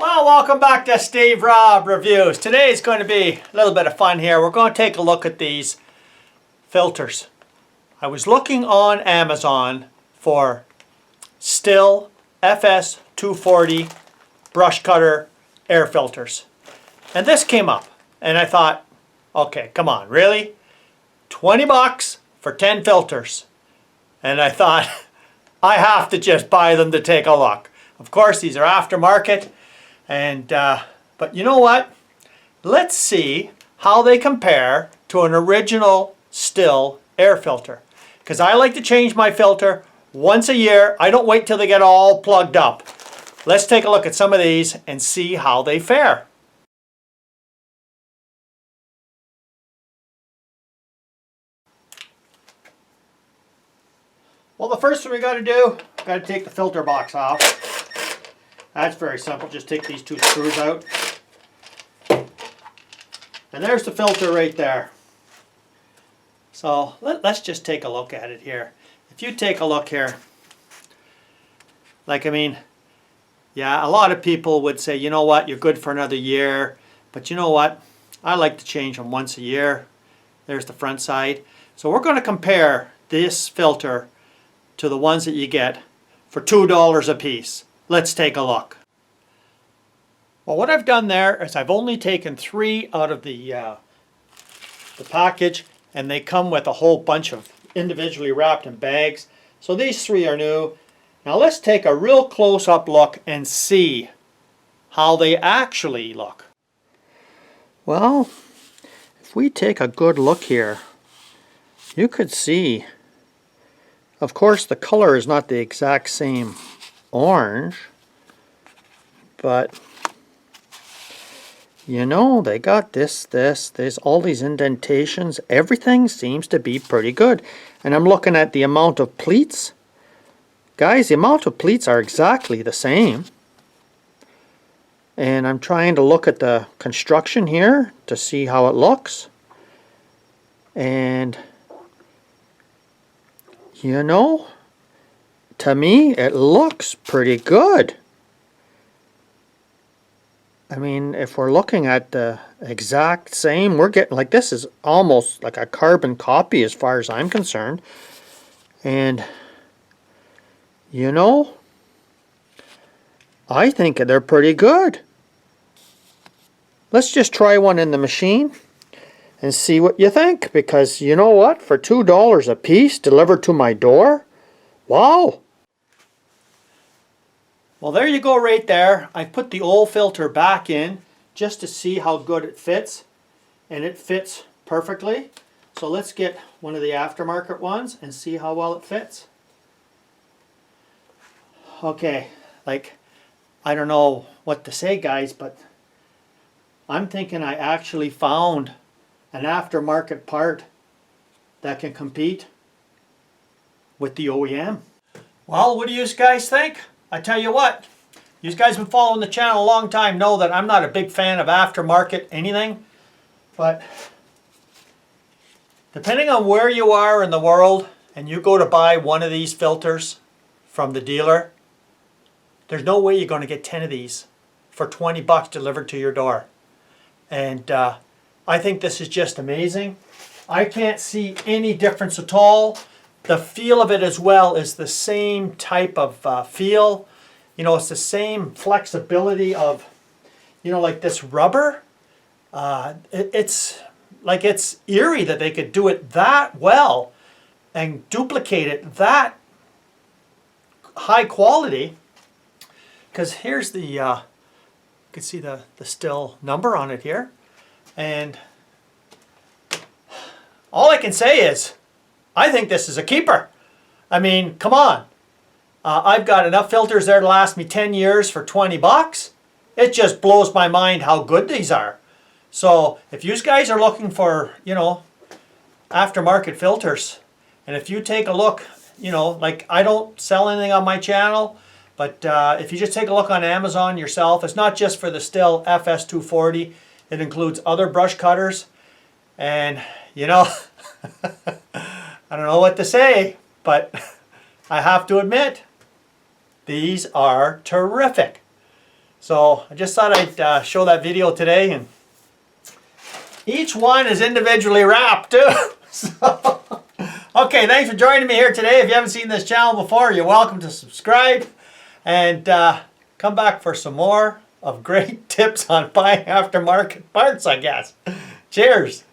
Well, welcome back to Steve Robb Reviews. Today is going to be a little bit of fun here. We're going to take a look at these filters. I was looking on Amazon for Stihl FS240 brush cutter air filters. And this came up. And I thought, okay, come on, really? 20 bucks for 10 filters. And I thought, I have to just buy them to take a look. Of course, these are aftermarket. And but you know what? Let's see how they compare to an original Stihl air filter. Because I like to change my filter once a year. I don't wait till they get all plugged up. Let's take a look at some of these and see how they fare. Well, the first thing we got to do, got to take the filter box off. That's very simple. Just take these two screws out. And there's the filter right there. So let's just take a look at it here. If you take a look here, yeah, a lot of people would say, you know what, you're good for another year. But you know what? I like to change them once a year. There's the front side. So we're going to compare this filter to the ones that you get for $2 a piece. Let's take a look. Well, what I've done there is I've only taken 3 out of the package, and they come with a whole bunch of individually wrapped in bags. So these 3 are new. Now let's take a real close-up look and see how they actually look. Well, if we take a good look here, you could see, of course, the color is not the exact same orange, but you know, they got there's all these indentations. Everything seems to be pretty good. And I'm looking at the amount of pleats. Guys, the amount of pleats are exactly the same. And I'm trying to look at the construction here to see how it looks. And you know, to me, it looks pretty good. I mean, if we're looking at the exact same, we're getting, like, this is almost like a carbon copy as far as I'm concerned. And, you know, I think they're pretty good. Let's just try one in the machine and see what you think. Because, you know what, for $2 a piece delivered to my door, wow. Well, there you go right there. I put the old filter back in just to see how good it fits. And it fits perfectly. So let's get one of the aftermarket ones and see how well it fits. Okay, I don't know what to say, guys, but I'm thinking I actually found an aftermarket part that can compete with the OEM. Well, what do you guys think? I tell you what, you guys have been following the channel a long time know that I'm not a big fan of aftermarket anything, but depending on where you are in the world and you go to buy one of these filters from the dealer, there's no way you're going to get 10 of these for 20 bucks delivered to your door. And I think this is just amazing. I can't see any difference at all. The feel of it as well is the same type of feel. You know, it's the same flexibility of, you know, like this rubber. It's like, it's eerie that they could do it that well and duplicate it that high quality. Because here's the, you can see the Stihl number on it here. And all I can say is, I think this is a keeper. I mean, come on. I've got enough filters there to last me 10 years for 20 bucks. It just blows my mind how good these are. So if you guys are looking for, you know, aftermarket filters, and if you take a look, you know, like, I don't sell anything on my channel, but if you just take a look on Amazon yourself, it's not just for the Stihl FS240. It includes other brush cutters. And, you know, I don't know what to say, but I have to admit, these are terrific. So I just thought I'd show that video today, and each one is individually wrapped too. So, okay, thanks for joining me here today. If you haven't seen this channel before, you're welcome to subscribe and come back for some more of great tips on buying aftermarket parts, I guess. Cheers.